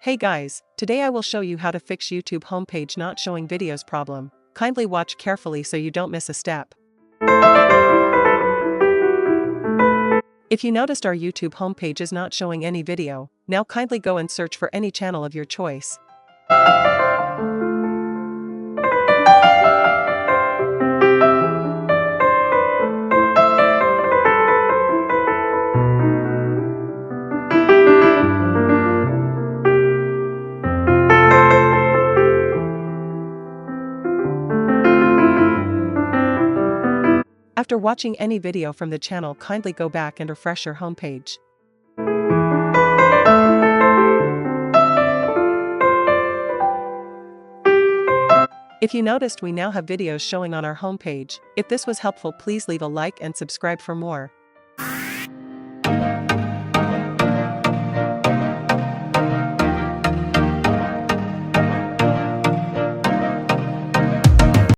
Hey guys, today I will show you how to fix YouTube homepage not showing videos problem. Kindly watch carefully so you don't miss a step. If you noticed our YouTube homepage is not showing any video, now kindly go and search for any channel of your choice. After watching any video from the channel, kindly go back and refresh your homepage. If you noticed, we now have videos showing on our homepage. If this was helpful, please leave a like and subscribe for more.